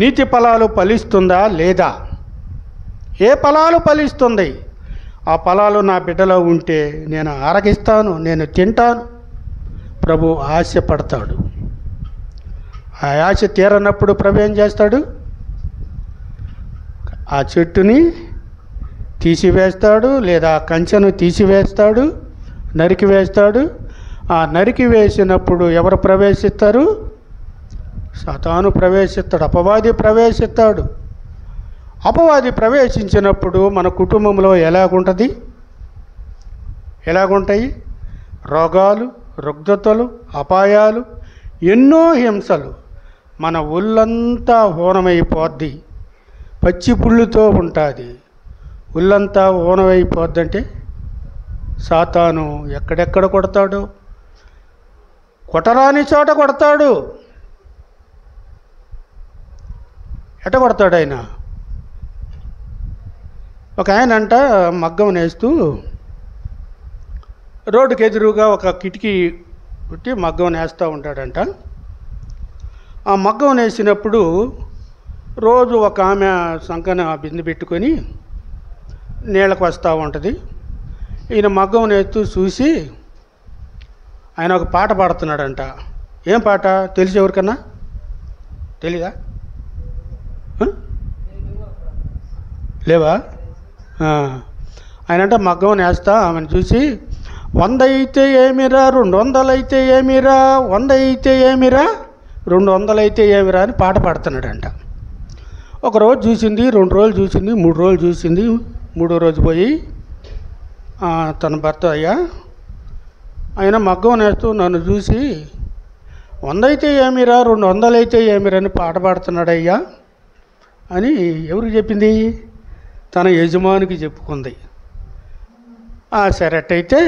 నీతి ఫలాలు ఫలిస్తుందా లేదా? ఏ ఫలాలు ఫలిస్తుంది? ఆ ఫలాలు నా బిడ్డలో ఉంటే నేను ఆరగిస్తాను, నేను తింటాను. ప్రభు ఆశపడతాడు. ఆ ఆశ తీరనప్పుడు ప్రభు ఏం చేస్తాడు? ఆ చెట్టుని తీసివేస్తాడు, లేదా కంచెను తీసివేస్తాడు, నరికివేస్తాడు. ఆ నరికి వేసినప్పుడు ఎవరు ప్రవేశిస్తారు? సాతాను ప్రవేశిస్తాడు, అపవాది ప్రవేశిస్తాడు. అపవాది ప్రవేశించినప్పుడు మన కుటుంబంలో ఎలాగుంటుంది? ఎలాగుంటాయి? రోగాలు, రుగ్ధతలు, అపాయాలు, ఎన్నో హింసలు. మన ఒళ్ళంతా హోనమైపోద్ది. పచ్చి పుళ్ళుతో ఉంటుంది. ఒళ్ళంతా హోనమైపోద్దంటే సాతాను ఎక్కడెక్కడ కొడతాడు? కొట్టరాని చోట కొడతాడు. ఎట కొడతాడు ఆయన? ఒక ఆయన అంట మగ్గం నేస్తూ రోడ్డుకి ఎదురుగా ఒక కిటికీ పెట్టి మగ్గం నేస్తూ ఉంటాడంట. ఆ మగ్గం నేసినప్పుడు రోజు ఒక ఆమె సంకన బిందె పెట్టుకొని నీళ్ళకు వస్తూ ఉంటుంది. ఈయన మగ్గం నేస్తూ చూసి ఆయన ఒక పాట పాడుతున్నాడంట. ఏం పాట తెలిసి ఎవరికన్నా తెలీదా? లేవా? ఆయన అంటే మగ్గం నేస్తా ఆమెను చూసి 100 అయితే ఏమిరా, 200 అయితే ఏమిరా, 100 అయితే ఏమిరా, 200 అయితే ఏమిరా అని పాట పాడుతున్నాడంట. ఒకరోజు చూసింది, 2 రోజులు చూసింది, 3 రోజులు చూసింది. 3వ రోజు పోయి తన భర్త, అయ్యా ఆయన మగ్గం నేస్తూ నన్ను చూసి 100 అయితే ఏమిరా, 200 అయితే ఏమిరా అని పాట పాడుతున్నాడయ్యా అని ఎవరికి చెప్పింది? తన యజమానికి చెప్పుకుంది. సరే అట్టయితే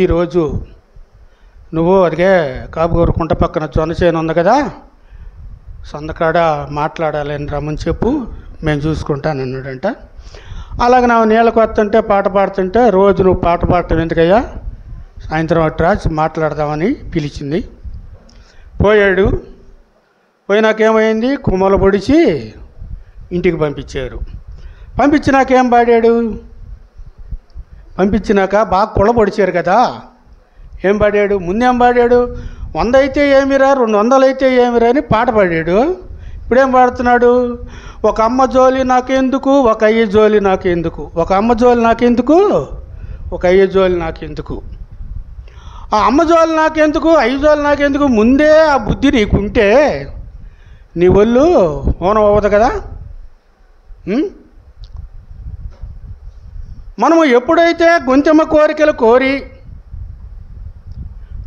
ఈరోజు నువ్వు అదిగే కాపుగూరు కుంట పక్కన జొన్నచేను ఉంది కదా, సందకాడ మాట్లాడాలని రమ్మని చెప్పు, మేము చూసుకుంటాను అన్నాడంట. అలాగే నా నీళ్ళకు వస్తుంటే పాట పాడుతుంటే, రోజు నువ్వు పాట పాడటం ఎందుకయ్యా, సాయంత్రం అట్రా మాట్లాడదామని పిలిచింది. పోయాడు. పోయినాకేమైంది, కుమ్మలు పొడిచి ఇంటికి పంపించారు. పంపించినాకేం పాడాడు? పంపించినాక బాగా కుళ్ళ పొడిచారు కదా, ఏం పాడాడు? ముందేం పాడాడు? 100 అయితే ఏమిరా, 200 అయితే ఏమిరా అని పాట పాడాడు. ఇప్పుడేం పాడుతున్నాడు? ఒక అమ్మ జోలి నాకెందుకు, ఒక అయ్య జోలి నాకెందుకు, ఒక అమ్మ జోలి నాకెందుకు, ఒక అయ్య జోలి నాకెందుకు. ఆ అమ్మ జోలి నాకెందుకు, అయ్య జోలి నాకెందుకు ముందే ఆ బుద్ధి నీకుంటే నీ ఒళ్ళు ఓనం అవ్వదు కదా. మనము ఎప్పుడైతే గొంతెమ్మ కోరికలు కోరి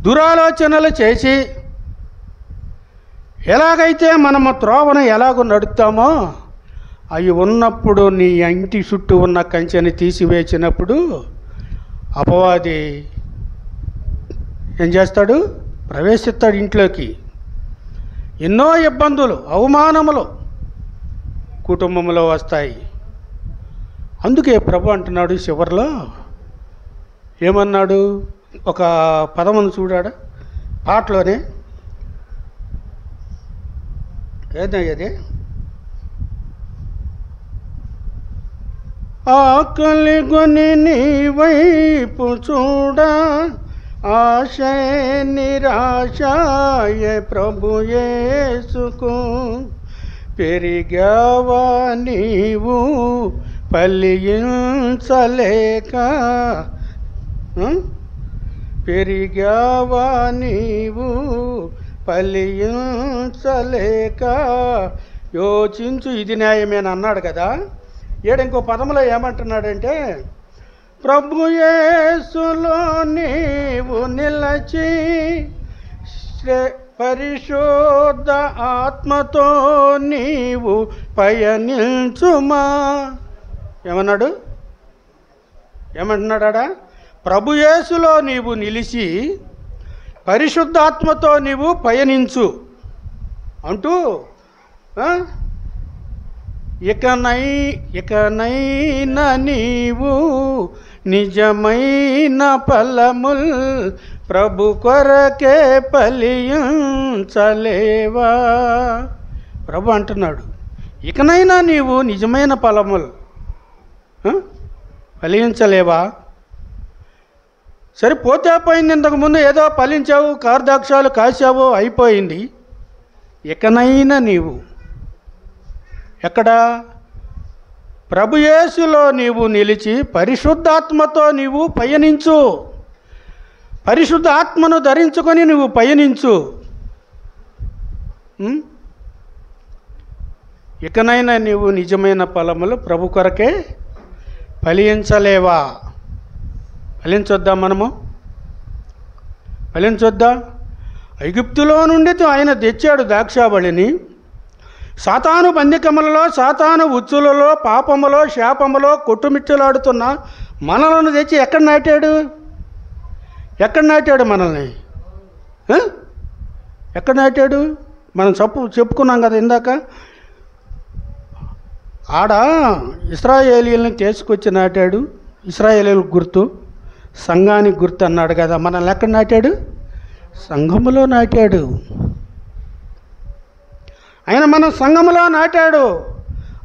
దురాలోచనలు చేసి ఎలాగైతే మనము త్రోవను ఎలాగో నడుపుతామో అవి ఉన్నప్పుడు నీ ఇంటి చుట్టూ ఉన్న కంచెని తీసివేసినప్పుడు అపవాది ఏం చేస్తాడు? ప్రవేశిస్తాడు ఇంట్లోకి. ఎన్నో ఇబ్బందులు, అవమానములు కుటుంబంలో వస్తాయి. అందుకే ప్రభు అంటున్నాడు చివరిలో, ఏమన్నాడు? ఒక పదమును చూడాడా పాటలోనే, ఏదయ్యది? ఆకలి కొని నీ వైపు చూడా, ఆశ నిరాశాయ ప్రభు యేసుకు, పెరిగావా నీవు ఫలించలేక, పెరిగావా నీవు ఫలించలేక, యోచించు ఇది న్యాయమేని అన్నాడు కదా. ఇంకో పదములో ఏమంటున్నాడంటే, ప్రభు యేసులో నీవు నిలచి పరిశుద్ధ ఆత్మతో నీవు పయనించుమా. ఏమన్నాడు? ఏమంటున్నాడా? ప్రభు యేసులో నీవు నిలిచి పరిశుద్ధాత్మతో నీవు పయనించు అంటూ, ఇకనైనా నీవు నిజమైన ఫలముల్ ప్రభు కొరకే ఫలించలేవా. ప్రభు అంటున్నాడు, ఇకనైనా నీవు నిజమైన ఫలములు ఫలించలేవా? సరిపోతే పోయింది. ఇంతకుముందు ఏదో ఫలించావు, కార్దాక్షాలు కాసావు, అయిపోయింది. ఇకనైనా నీవు ఎక్కడ? ప్రభు యేసులో నీవు నిలిచి పరిశుద్ధాత్మతో నీవు పయనించు, పరిశుద్ధ ఆత్మను ధరించుకొని నువ్వు పయనించు. ఇకనైనా నీవు నిజమైన ఫలములు ప్రభు కొరకే ఫలించలేవా? ఫలించొద్దా? మనము ఫలించొద్దా? ఐగుప్తులో నుండి ఆయన తెచ్చాడు ద్రాక్షావళిని. సాతాను బందికములలో, సాతాను ఉచ్చులలో, పాపములో, శాపములో కొట్టుమిట్టులాడుతున్న మనలను తెచ్చి ఎక్కడ నాటాడు? ఎక్కడ నాటాడు మనల్ని? ఎక్కడ నాటాడు? మనం చెప్పుకున్నాం కదా ఇందాక. ఆడ ఇశ్రాయేలీయుల్ని తీసుకొచ్చి నాటాడు. ఇశ్రాయేలీయులకు గుర్తు, సంఘానికి గుర్తు అన్నాడు కదా. మనల్ని ఎక్కడ నాటాడు? సంఘములో నాటాడు. ఆయన మన సంఘములో నాటాడు.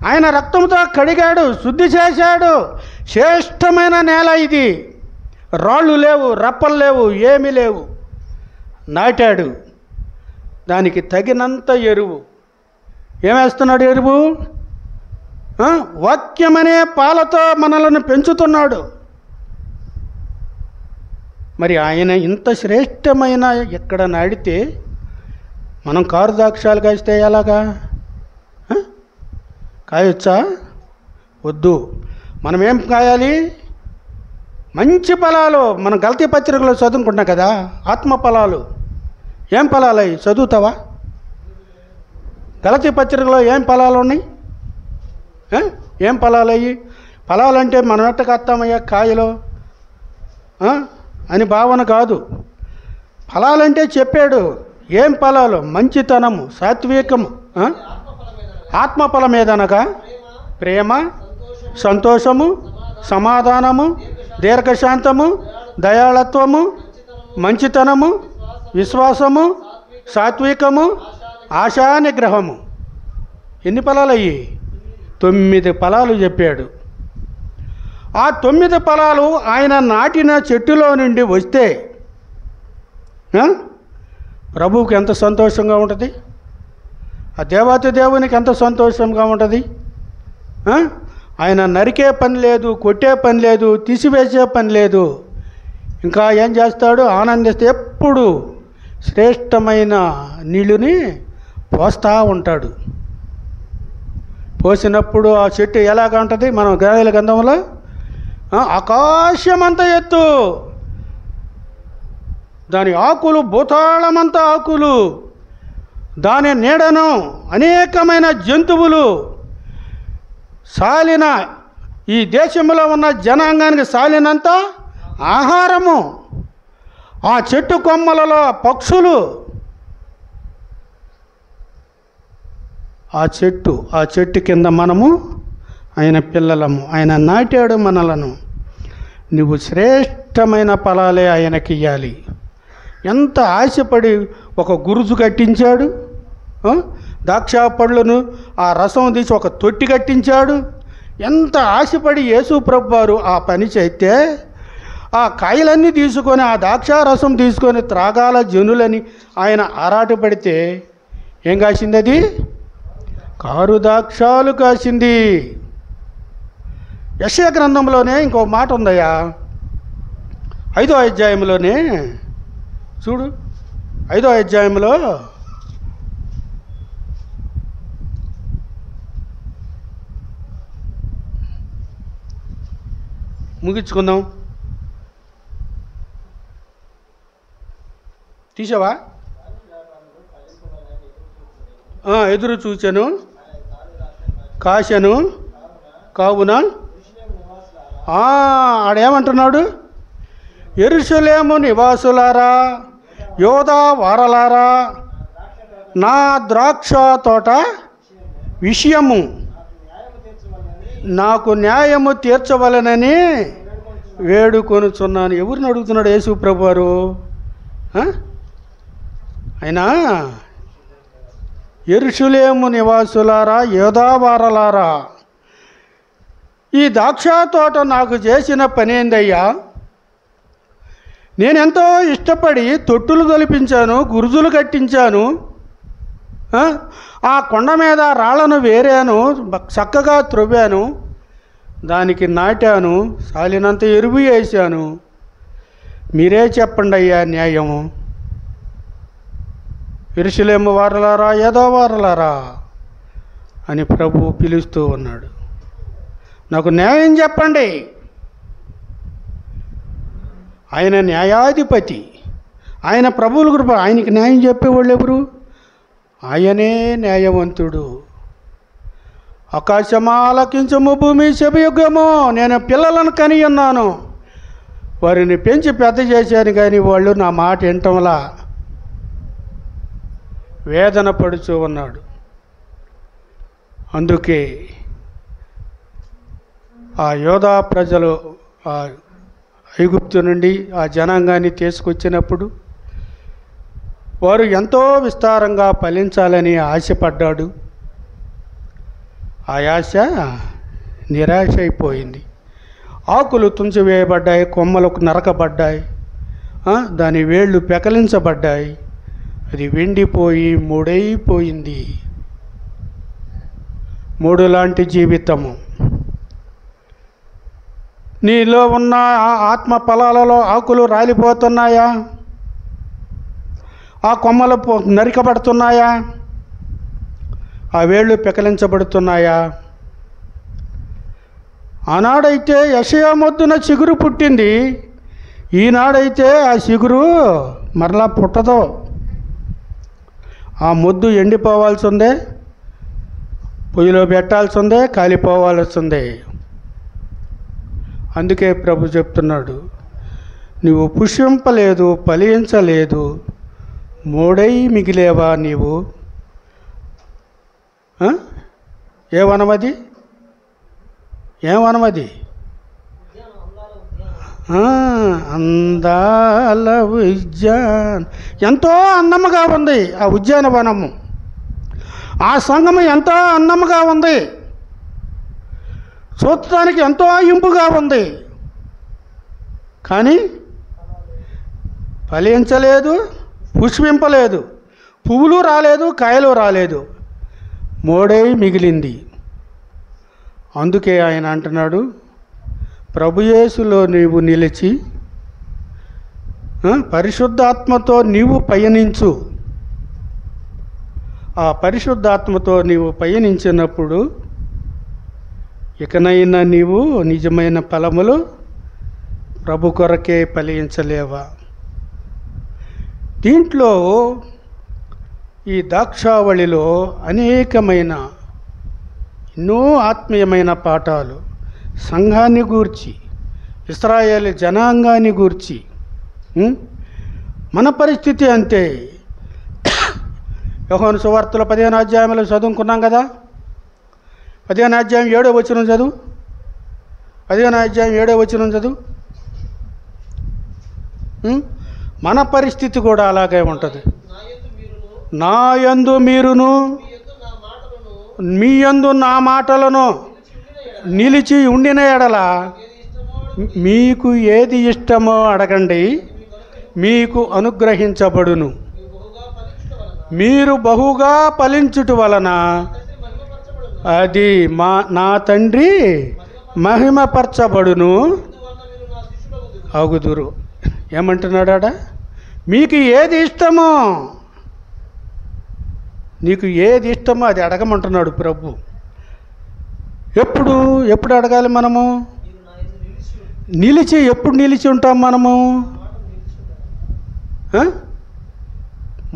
ఆయన రక్తంతో కడిగాడు, శుద్ధి చేశాడు. శ్రేష్టమైన నేల ఇది. రాళ్ళు లేవు, రప్పలు లేవు, ఏమీ లేవు. నాటాడు. దానికి తగినంత ఎరువు. ఏమేస్తున్నాడు ఎరువు? వాక్యమనే పాలతో మనల్ని పెంచుతున్నాడు. మరి ఆయన ఇంత శ్రేష్టమైన ఎక్కడ నాడితే మనం కారు ద్రాక్షాలు కాస్తే ఎలాగా? కాయొచ్చా? వద్దు. మనం ఏం కాయాలి? మంచి ఫలాలు. మనం గలతీ పత్రికలో చదువుకుంటాం కదా, ఆత్మ ఫలాలు. ఏం ఫలాలు అవి చదువుతావా? గలతీ పత్రికలో ఏం ఫలాలు ఉన్నాయి? ఏం ఫలాలు అయ్యి? ఫలాలంటే మనం ఎట్ట కత్తామయ్యా కాయలు అని భావన కాదు. ఫలాలంటే చెప్పాడు. ఏం ఫలాలు? మంచితనము, సాత్వికము, ఆత్మఫలం ఏదనగా ప్రేమ, సంతోషము, సమాధానము, దీర్ఘశాంతము, దయాళత్వము, మంచితనము, విశ్వాసము, సాత్వికము, ఆశా నిగ్రహము. ఎన్ని ఫలాలు అయ్యి? 9 ఫలాలు చెప్పాడు. ఆ 9 ఫలాలు ఆయన నాటిన చెట్టులో నుండి వస్తే ప్రభువుకి ఎంత సంతోషంగా ఉంటుంది? ఆ దేవాతి దేవునికి ఎంత సంతోషంగా ఉంటుంది? ఆయన నరికే పని లేదు, కొట్టే పని లేదు, తీసివేసే పని లేదు. ఇంకా ఏం చేస్తాడు? ఆనందిస్తే ఎప్పుడు శ్రేష్టమైన నీళ్ళుని పోస్తూ ఉంటాడు. పోసినప్పుడు ఆ చెట్టు ఎలాగా ఉంటుంది? మనం గాయల గంధంలో ఆకాశమంత ఎత్తు, దాని ఆకులు భూతాళమంత ఆకులు, దాని నీడను అనేకమైన జంతువులు, సాలిన ఈ దేశంలో ఉన్న జనాంగానికి సాలినంత ఆహారము, ఆ చెట్టు కొమ్మలలో పక్షులు, ఆ చెట్టు కింద మనము ఆయన పిల్లలము. ఆయన నాటాడు మనలను. నువ్వు శ్రేష్టమైన ఫలాలే ఆయనకి ఇవ్వాలి. ఎంత ఆశపడి ఒక గురుజు కట్టించాడు. ద్రాక్ష పళ్ళను ఆ రసం తీసి ఒక తొట్టి కట్టించాడు. ఎంత ఆశపడి యేసు ప్రభు వారు ఆ పని చేస్తే ఆ కాయలన్నీ తీసుకొని ఆ ద్రాక్షారసం తీసుకొని త్రాగాల జనులని ఆయన ఆరాటపడితే ఏం కాసింది? అది కారు ద్రాక్షాలు కాసింది. యెషయా గ్రంథంలోనే ఇంకో మాట ఉందయ్యా, 5వ అధ్యాయంలోనే చూడు. 5వ అధ్యాయంలో ముగించుకుందాం. తీసావా? ఎదురు చూచెను, కాశను, కావున ఆడేమంటున్నాడు? యెరూషలేము నివాసులారా, యోధా వారలారా, నా ద్రాక్ష తోట విషయము నాకు న్యాయము తీర్చవలనని వేడుకొనుచున్నాను. ఎవరిని అడుగుతున్నాడు యేసు ప్రభు వారు? అయినా యెరూషలేము నివాసులారా, యోధా వారలారా, ఈ ద్రాక్ష తోట నాకు చేసిన పని ఏందయ్యా? నేనెంతో ఇష్టపడి తొట్టులు తొలిపించాను, గురుజులు కట్టించాను, ఆ కొండ మీద రాళ్లను వేరాను, చక్కగా త్రవ్వాను, దానికి నాటాను, సాలినంత ఎరువు వేశాను. మీరే చెప్పండి అయ్యా న్యాయము. యెరూషలేము వారలారా, యోధా వారలారా అని ప్రభువు పిలుస్తూ ఉన్నాడు. నాకు న్యాయం చెప్పండి. ఆయన న్యాయాధిపతి, ఆయన ప్రభువుల కృప. ఆయనకి న్యాయం చెప్పేవాళ్ళు ఎవరు? ఆయనే న్యాయవంతుడు. ఆకాశమా ఆలకించము, భూమి చెవియొగ్గము. నేను పిల్లలను కని ఉన్నాను, వారిని పెంచి పెద్ద చేశాను, కానీ వాళ్ళు నా మాట వినటంలా వేదన పడుచూ ఉన్నాడు. అందుకే ఆ యోధా ప్రజలు ఆ ఐగుప్తు నుండి ఆ జనాంగాన్ని తీసుకొచ్చినప్పుడు వారు ఎంతో విస్తారంగా ఫలించాలని ఆశపడ్డాడు. ఆ ఆశ నిరాశ అయిపోయింది. ఆకులు తుంచివేయబడ్డాయి, కొమ్మలకు నరకబడ్డాయి, దాని వేళ్ళు పెకలించబడ్డాయి. అది వెండిపోయి మూడైపోయింది. మూడు లాంటి జీవితము. నీలో ఉన్న ఆత్మ ఫలాలలో ఆకులు రాలిపోతున్నాయా? ఆ కొమ్మలు నరికబడుతున్నాయా? ఆ వేళ్ళు పెకలించబడుతున్నాయా? ఆనాడైతే యెషయా మొద్దున చిగురు పుట్టింది, ఈనాడైతే ఆ చిగురు మరలా పుట్టదు. ఆ మొద్దు ఎండిపోవాల్సి ఉందే, పొయ్యిలో పెట్టాల్సి ఉందే, కాలిపోవాల్సి ఉంది. అందుకే ప్రభు చెప్తున్నాడు, నువ్వు పుష్పింపలేదు, ఫలించలేదు, మూడై మిగిలేవా నీవు? ఏ వనమది? ఏమనమది? అందాల ఉద్యాన. ఎంతో అందముగా ఉంది ఆ ఉద్యానవనము. ఆ సంగము ఎంతో అందముగా ఉంది, చూడటానికి ఎంతో ఇంపుగా ఉంది. కానీ ఫలించలేదు, పుష్పింపలేదు, పువ్వులు రాలేదు, కాయలు రాలేదు, మూడై మిగిలింది. అందుకే ఆయన అంటున్నాడు, ప్రభుయేసులో నీవు నిలిచి పరిశుద్ధాత్మతో నీవు పయనించు. ఆ పరిశుద్ధాత్మతో నీవు పయనించినప్పుడు ఇకనైనా నీవు నిజమైన ఫలములు ప్రభు కొరకే ఫలించలేవా? దీంట్లో ఈ ద్రాక్షావళిలో అనేకమైన ఎన్నో ఆత్మీయమైన పాఠాలు, సంఘాన్ని గూర్చి, ఇశ్రాయేలు జనాంగాన్ని గూర్చి. మన పరిస్థితి అంతే. యోహాను సువార్తలో 15వ అధ్యాయంలో చదువుకున్నాం కదా. 15వ అధ్యాయం 7వ వచనం చదువు. 15వ అధ్యాయం 7వ వచనం చదువు. మన పరిస్థితి కూడా అలాగే ఉంటుంది. నా యందు మీరును, మీ యందు నా మాటలను నిలిచి ఉండిన ఎడల మీకు ఏది ఇష్టమో అడగండి, మీకు అనుగ్రహించబడును. మీరు బహుగా ఫలించుట వలన అది నా తండ్రి మహిమపరచబడును అగుదురు. ఏమంటున్నాడా? మీకు ఏది ఇష్టమో, నీకు ఏది ఇష్టమో అది అడగమంటున్నాడు ప్రభు. ఎప్పుడు అడగాలి మనము? నిలిచి. ఎప్పుడు నిలిచి ఉంటాం మనము?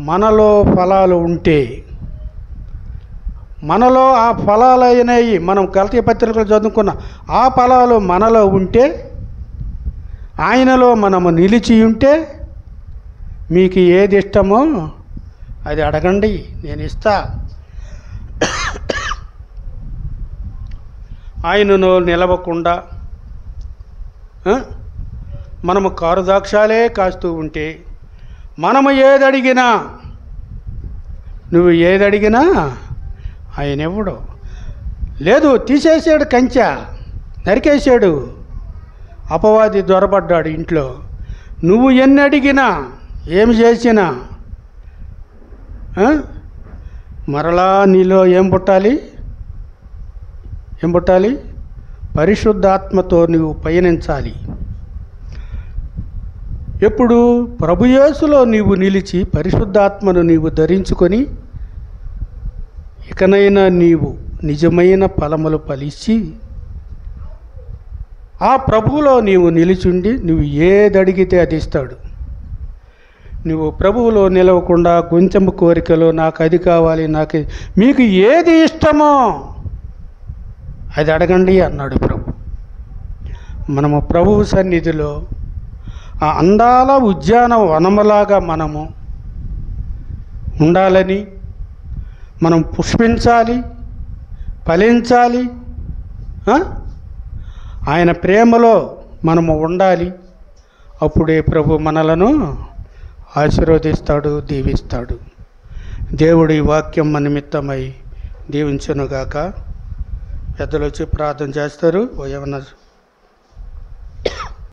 మనలో ఫలాలు ఉంటే, మనలో ఆ ఫలాలు అయినాయి, మనం గలతీ పత్రికలు చదువుకున్న ఆ ఫలాలు మనలో ఉంటే, ఆయనలో మనము నిలిచి ఉంటే, మీకు ఏది ఇష్టమో అది అడగండి, నేను ఇస్తా. ఆయనను నిలవకుండా మనము కారుదాక్షాలే కాస్తూ ఉంటే, మనము ఏదడిగినా, నువ్వు ఏదడిగినా ఆయన ఎవడు లేదు. తీసేసాడు, కంచె నరికేసాడు, అపవాది దొరబడ్డాడు ఇంట్లో. నువ్వు ఎన్ని అడిగినా, ఏమి చేసినా మరలా నీలో ఏం పుట్టాలి? పరిశుద్ధాత్మతో నువ్వు పయనించాలి. ఎప్పుడు? ప్రభుయేసులో నీవు నిలిచి పరిశుద్ధాత్మను నీవు ధరించుకొని, ఇకనైనా నీవు నిజమైన ఫలములు ఫలించి, ఆ ప్రభువులో నీవు నిలిచుండి, నువ్వు ఏది అడిగితే అది ఇస్తాడు. నువ్వు ప్రభువులో నిలవకుండా కొంచెం కోరికలు, నాకు అది కావాలి, నాకు మీకు ఏది ఇష్టమో అది అడగండి అన్నాడు ప్రభు. మనము ప్రభువు సన్నిధిలో ఆ అందాల ఉద్యానవనములాగా మనము ఉండాలని, మనం పుష్పించాలి, ఫలించాలి, ఆయన ప్రేమలో మనము ఉండాలి. అప్పుడే ప్రభు మనలను ఆశీర్వదిస్తాడు, దీవిస్తాడు. దేవుడి వాక్యం మన నిమిత్తమై దీవించునుగాక. పెద్దలు వచ్చి ప్రార్థన చేస్తారు. ఏమన్నా